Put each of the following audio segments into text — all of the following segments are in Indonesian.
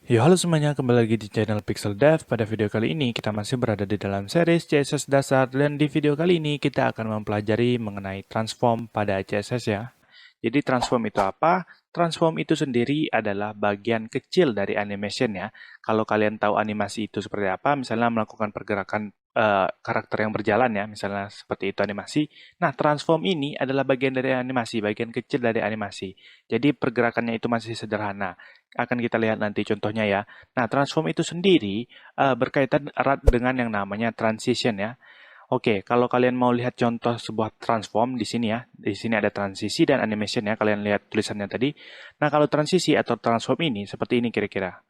Yo, halo semuanya, kembali lagi di channel Pixel Dev. Pada video kali ini kita masih berada di dalam series CSS dasar dan di video kali ini kita akan mempelajari mengenai transform pada CSS ya. Jadi transform itu apa? Transform itu sendiri adalah bagian kecil dari animation ya. Kalau kalian tahu animasi itu seperti apa, misalnya melakukan pergerakan karakter yang berjalan ya, misalnya seperti itu animasi. Nah, transform ini adalah bagian dari animasi, bagian kecil dari animasi. Jadi pergerakannya itu masih sederhana. Akan kita lihat nanti contohnya ya. Nah, transform itu sendiri berkaitan erat dengan yang namanya transition ya. Oke, kalau kalian mau lihat contoh sebuah transform di sini ya, di sini ada transisi dan animation ya, kalian lihat tulisannya tadi. Nah, kalau transisi atau transform ini seperti ini kira-kira.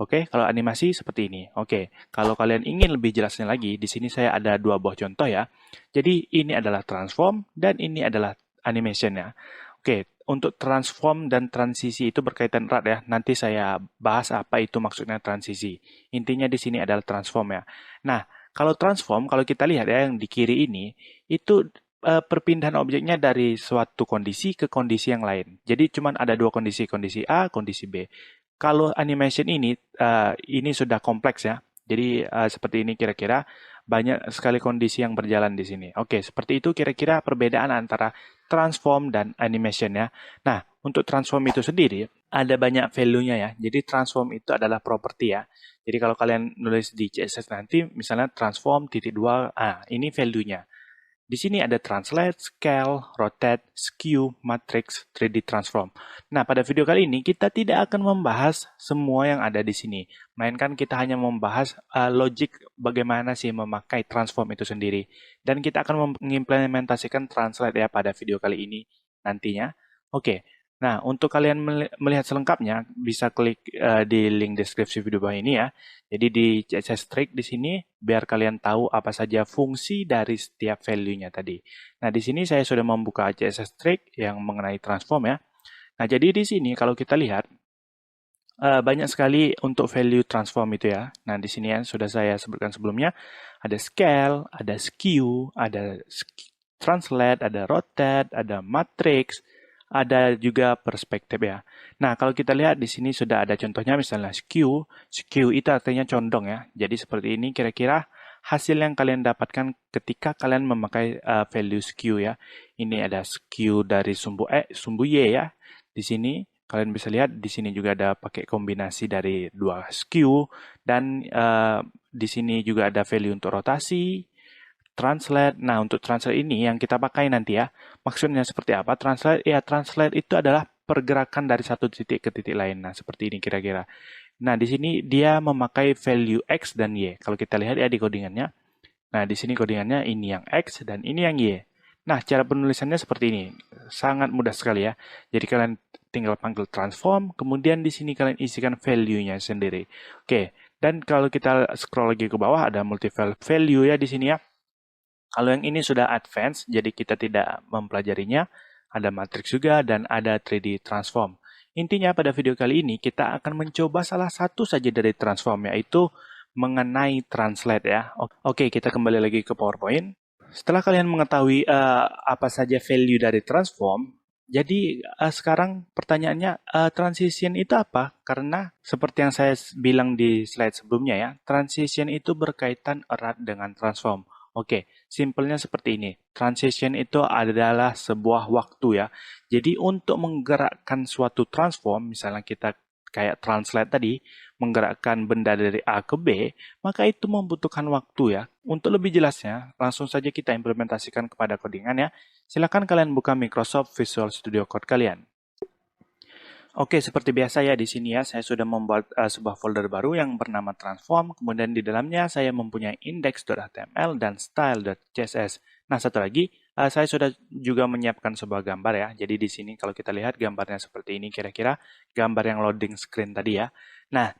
Oke, kalau animasi seperti ini. Oke, kalau kalian ingin lebih jelasnya lagi, di sini saya ada dua buah contoh ya. Jadi ini adalah transform dan ini adalah animation ya. Oke, untuk transform dan transisi itu berkaitan erat ya. Nanti saya bahas apa itu maksudnya transisi. Intinya di sini adalah transform ya. Nah, kalau transform, kalau kita lihat ya yang di kiri ini, itu perpindahan objeknya dari suatu kondisi ke kondisi yang lain. Jadi cuma ada dua kondisi, kondisi A, kondisi B. Kalau animation ini sudah kompleks ya. Jadi seperti ini kira-kira banyak sekali kondisi yang berjalan di sini. Oke, seperti itu kira-kira perbedaan antara transform dan animation ya. Nah, untuk transform itu sendiri ada banyak value-nya ya. Jadi transform itu adalah property ya. Jadi kalau kalian nulis di CSS nanti misalnya transform titik dua, ini value-nya. Di sini ada translate, scale, rotate, skew, matrix, 3D transform. Nah, pada video kali ini kita tidak akan membahas semua yang ada di sini, melainkan kita hanya membahas logic bagaimana sih memakai transform itu sendiri. Dan kita akan mengimplementasikan translate ya pada video kali ini nantinya. Oke. Nah, untuk kalian melihat selengkapnya bisa klik di link deskripsi video bawah ini ya. Jadi di CSS Trick di sini biar kalian tahu apa saja fungsi dari setiap value-nya tadi. Nah, di sini saya sudah membuka CSS Trick yang mengenai transform ya. Nah, jadi di sini kalau kita lihat banyak sekali untuk value transform itu ya. Nah, di sini ya sudah saya sebutkan sebelumnya ada scale, ada skew, ada translate, ada rotate, ada matrix, ada juga perspektif ya. Nah, kalau kita lihat di sini sudah ada contohnya misalnya skew. Skew itu artinya condong ya. Jadi seperti ini kira-kira hasil yang kalian dapatkan ketika kalian memakai value skew ya. Ini ada skew dari sumbu Y ya. Di sini kalian bisa lihat di sini juga ada pakai kombinasi dari dua skew dan di sini juga ada value untuk rotasi, translate. Nah, untuk translate ini yang kita pakai nanti ya. Maksudnya seperti apa? Translate ya, translate itu adalah pergerakan dari satu titik ke titik lain. Nah, seperti ini kira-kira. Nah, di sini dia memakai value X dan Y. Kalau kita lihat ya di codingannya. Nah, di sini codingannya ini yang X dan ini yang Y. Nah, cara penulisannya seperti ini. Sangat mudah sekali ya. Jadi kalian tinggal panggil transform, kemudian di sini kalian isikan value-nya sendiri. Oke, dan kalau kita scroll lagi ke bawah ada multiple value ya di sini ya. Kalau yang ini sudah advance, jadi kita tidak mempelajarinya. Ada matrix juga dan ada 3D transform. Intinya pada video kali ini kita akan mencoba salah satu saja dari transform, yaitu mengenai translate ya. Oke, kita kembali lagi ke PowerPoint. Setelah kalian mengetahui apa saja value dari transform, jadi sekarang pertanyaannya transition itu apa? Karena seperti yang saya bilang di slide sebelumnya ya, transition itu berkaitan erat dengan transform. Oke, simpelnya seperti ini. Transition itu adalah sebuah waktu ya. Jadi untuk menggerakkan suatu transform, misalnya kita kayak translate tadi, menggerakkan benda dari A ke B, maka itu membutuhkan waktu ya. Untuk lebih jelasnya, langsung saja kita implementasikan kepada codingan ya. Silakan kalian buka Microsoft Visual Studio Code kalian. Oke, seperti biasa ya di sini ya, saya sudah membuat sebuah folder baru yang bernama transform, kemudian di dalamnya saya mempunyai index.html dan style.css. Nah, satu lagi, saya sudah juga menyiapkan sebuah gambar ya. Jadi di sini kalau kita lihat gambarnya seperti ini, kira-kira gambar yang loading screen tadi ya. Nah,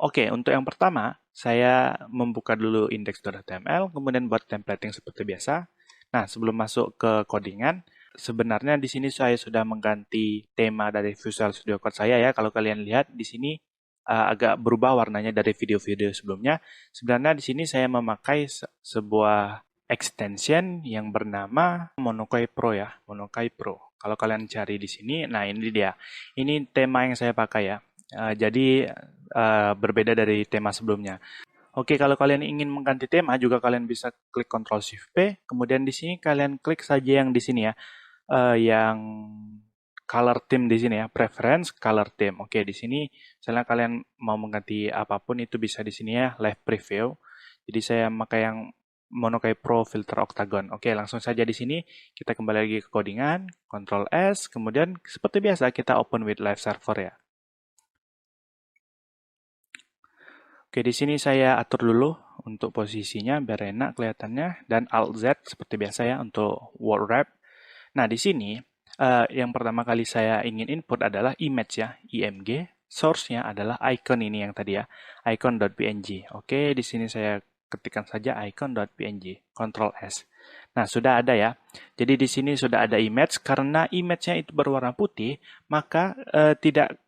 oke, untuk yang pertama, saya membuka dulu index.html, kemudian buat templating seperti biasa. Nah, sebelum masuk ke codingan, sebenarnya di sini saya sudah mengganti tema dari Visual Studio Code saya ya. Kalau kalian lihat di sini agak berubah warnanya dari video-video sebelumnya. Sebenarnya di sini saya memakai sebuah extension yang bernama Monokai Pro ya, Monokai Pro. Kalau kalian cari di sini, nah ini dia. Ini tema yang saya pakai ya. Jadi berbeda dari tema sebelumnya. Oke, kalau kalian ingin mengganti tema juga kalian bisa klik Ctrl Shift P, kemudian di sini kalian klik saja yang di sini ya, yang color theme di sini ya, preference color theme. Oke, di sini misalnya kalian mau mengganti apapun itu bisa di sini ya, live preview. Jadi saya pakai yang Monokai Pro filter octagon. Oke, langsung saja di sini kita kembali lagi ke codingan, Ctrl S, kemudian seperti biasa kita open with live server ya. Oke, di sini saya atur dulu untuk posisinya biar enak kelihatannya, dan Alt Z seperti biasa ya untuk word wrap. Nah, di sini yang pertama kali saya ingin input adalah image ya, img. Source-nya adalah icon ini yang tadi ya, icon.png. Oke, di sini saya ketikkan saja icon.png, Ctrl S. Nah, sudah ada ya. Jadi di sini sudah ada image, karena image-nya itu berwarna putih, maka tidak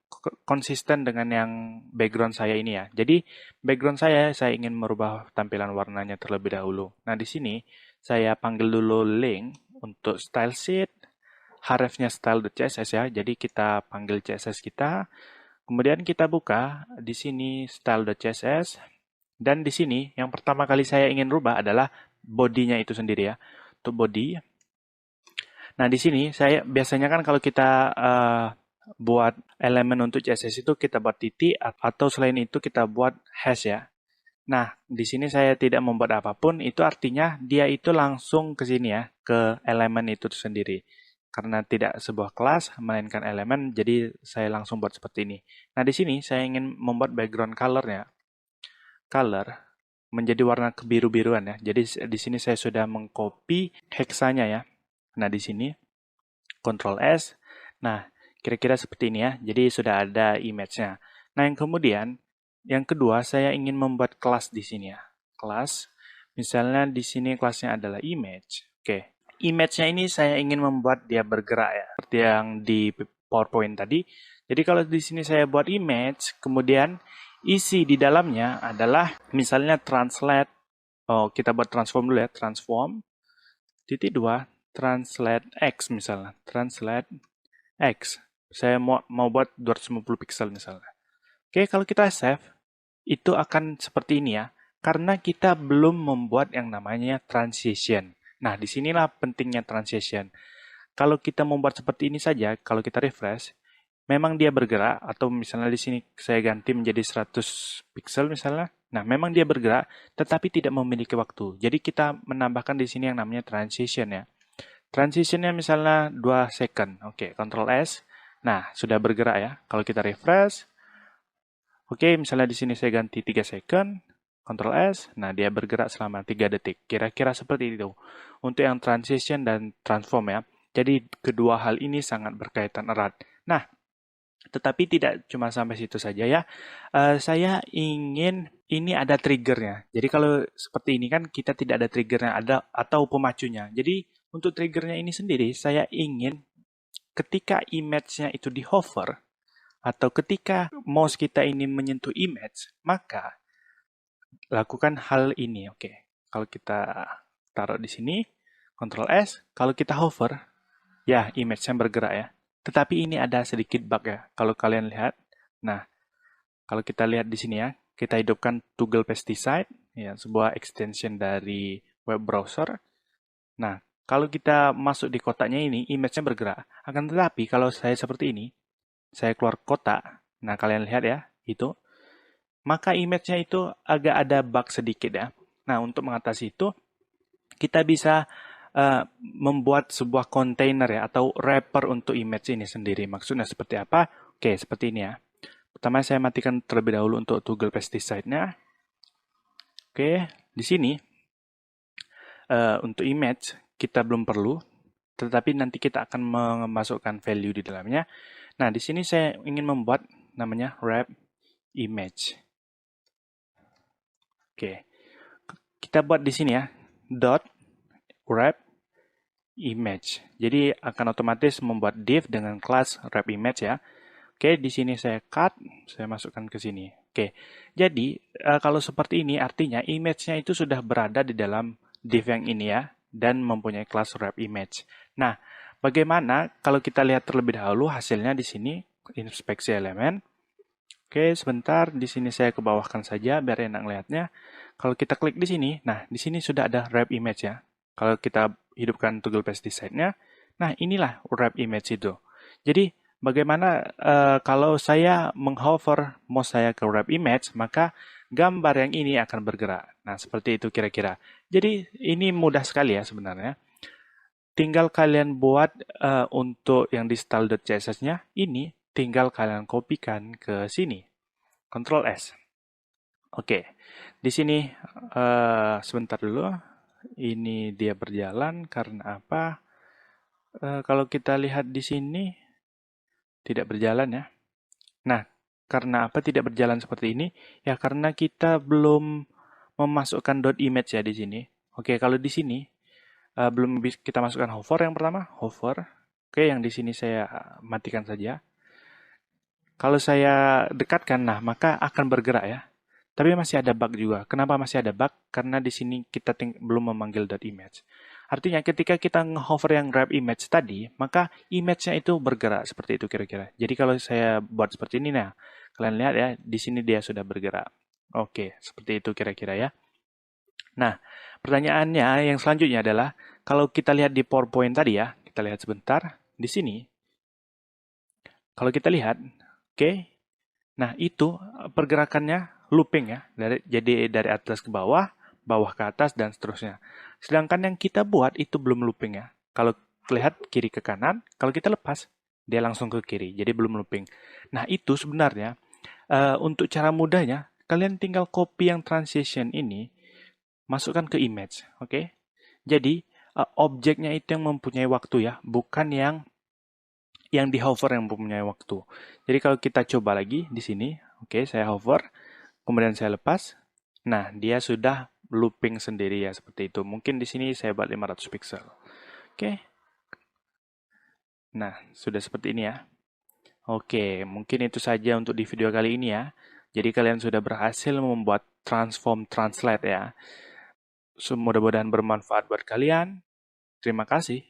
konsisten dengan yang background saya ini ya. Jadi background saya ingin merubah tampilan warnanya terlebih dahulu. Nah, di sini saya panggil dulu link untuk style sheet, hrefnya style.css ya. Jadi kita panggil CSS kita, kemudian kita buka di sini style.css, dan di sini yang pertama kali saya ingin rubah adalah bodinya itu sendiri ya. Untuk body. Nah, di sini saya biasanya kan kalau kita buat elemen untuk CSS itu kita buat titik, atau selain itu kita buat hash ya. Nah, di sini saya tidak membuat apapun, itu artinya dia itu langsung ke sini ya, ke elemen itu sendiri. Karena tidak sebuah kelas, melainkan elemen, jadi saya langsung buat seperti ini. Nah, di sini saya ingin membuat background color-nya. Color menjadi warna kebiru-biruan ya. Jadi di sini saya sudah mengcopy hexanya ya. Nah, di sini Ctrl S. Nah, kira-kira seperti ini ya. Jadi sudah ada image-nya. Nah, yang kedua saya ingin membuat kelas di sini ya. Kelas. Misalnya di sini kelasnya adalah image. Oke. Image-nya ini saya ingin membuat dia bergerak ya. Seperti yang di PowerPoint tadi. Jadi kalau di sini saya buat image, kemudian isi di dalamnya adalah misalnya translate. Oh, kita buat transform dulu ya. Transform. Titik 2. Translate X misalnya. Translate X. Saya mau buat 250 pixel misalnya. Oke, kalau kita save, itu akan seperti ini ya. Karena kita belum membuat yang namanya transition. Nah, disinilah pentingnya transition. Kalau kita membuat seperti ini saja, kalau kita refresh, memang dia bergerak, atau misalnya di sini saya ganti menjadi 100 pixel misalnya. Nah, memang dia bergerak, tetapi tidak memiliki waktu. Jadi kita menambahkan di sini yang namanya transition ya. Transitionnya misalnya 2 second. Oke, Ctrl S. Nah, sudah bergerak ya. Kalau kita refresh, oke, misalnya di sini saya ganti 3 second, Ctrl S. Nah, dia bergerak selama 3 detik. Kira-kira seperti itu. Untuk yang transition dan transform ya. Jadi, kedua hal ini sangat berkaitan erat. Nah, tetapi tidak cuma sampai situ saja ya. Saya ingin ini ada triggernya. Jadi kalau seperti ini kan kita tidak ada triggernya atau pemacunya. Jadi untuk triggernya ini sendiri saya ingin ketika image-nya itu di hover atau ketika mouse kita ini menyentuh image, maka lakukan hal ini. Oke. Kalau kita taruh di sini, Ctrl S, kalau kita hover, ya image-nya bergerak ya. Tetapi ini ada sedikit bug ya, kalau kalian lihat. Nah, kalau kita lihat di sini ya, kita hidupkan Toggle Pesticide, ya, sebuah extension dari web browser. Nah, kalau kita masuk di kotaknya ini, image-nya bergerak. Akan tetapi, kalau saya seperti ini, saya keluar kotak, nah kalian lihat ya, itu, maka image-nya itu agak ada bug sedikit ya. Nah, untuk mengatasi itu, kita bisa membuat sebuah container ya, atau wrapper untuk image ini sendiri. Maksudnya seperti apa? Oke, seperti ini ya. Pertama saya matikan terlebih dahulu untuk Toggle Pesticide-nya. Oke, di sini untuk image kita belum perlu, tetapi nanti kita akan memasukkan value di dalamnya. Nah, di sini saya ingin membuat namanya wrap image. Oke, kita buat di sini ya, dot wrap image. Jadi akan otomatis membuat div dengan kelas wrap image ya. Oke, di sini saya cut, saya masukkan ke sini. Oke, jadi kalau seperti ini artinya image-nya itu sudah berada di dalam div yang ini ya, dan mempunyai kelas wrap image. Nah, bagaimana kalau kita lihat terlebih dahulu hasilnya di sini, inspeksi elemen. Oke, sebentar. Di sini saya ke bawahkan saja biar enak lihatnya. Kalau kita klik di sini, nah di sini sudah ada wrap image ya. Kalau kita hidupkan toggle paste di side-nya, nah inilah wrap image itu. Jadi bagaimana kalau saya menghover mouse saya ke wrap image, maka gambar yang ini akan bergerak. Nah, seperti itu kira-kira. Jadi ini mudah sekali ya sebenarnya. Tinggal kalian buat untuk yang di style.css-nya ini tinggal kalian kopikan ke sini. Ctrl S. Oke, di sini sebentar dulu. Ini dia berjalan karena apa? Kalau kita lihat di sini tidak berjalan ya. Nah, karena apa tidak berjalan seperti ini? Ya karena kita belum memasukkan dot image ya di sini. Oke, kalau di sini belum kita masukkan hover yang pertama, hover. Oke, yang di sini saya matikan saja. Kalau saya dekatkan, nah maka akan bergerak ya. Tapi masih ada bug juga. Kenapa masih ada bug? Karena di sini kita belum memanggil dot image. Artinya ketika kita nge-hover yang wrap image tadi, maka image-nya itu bergerak seperti itu kira-kira. Jadi kalau saya buat seperti ini, nah kalian lihat ya, di sini dia sudah bergerak. Oke, seperti itu kira-kira ya. Nah, pertanyaannya yang selanjutnya adalah, kalau kita lihat di PowerPoint tadi ya, kita lihat sebentar, di sini, kalau kita lihat, oke, nah itu pergerakannya looping ya, jadi dari atas ke bawah, bawah ke atas, dan seterusnya. Sedangkan yang kita buat itu belum looping ya. Kalau lihat kiri ke kanan, kalau kita lepas, dia langsung ke kiri, jadi belum looping. Nah itu sebenarnya, untuk cara mudahnya, kalian tinggal copy yang transition ini, masukkan ke image, oke? Jadi, objeknya itu yang mempunyai waktu ya, bukan yang di hover yang mempunyai waktu. Jadi kalau kita coba lagi di sini, oke, saya hover, kemudian saya lepas. Nah, dia sudah looping sendiri ya seperti itu. Mungkin di sini saya buat 500 pixel. Oke. Nah, sudah seperti ini ya. Oke, mungkin itu saja untuk di video kali ini ya. Jadi kalian sudah berhasil membuat transform translate ya. Mudah-mudahan bermanfaat buat kalian. Terima kasih.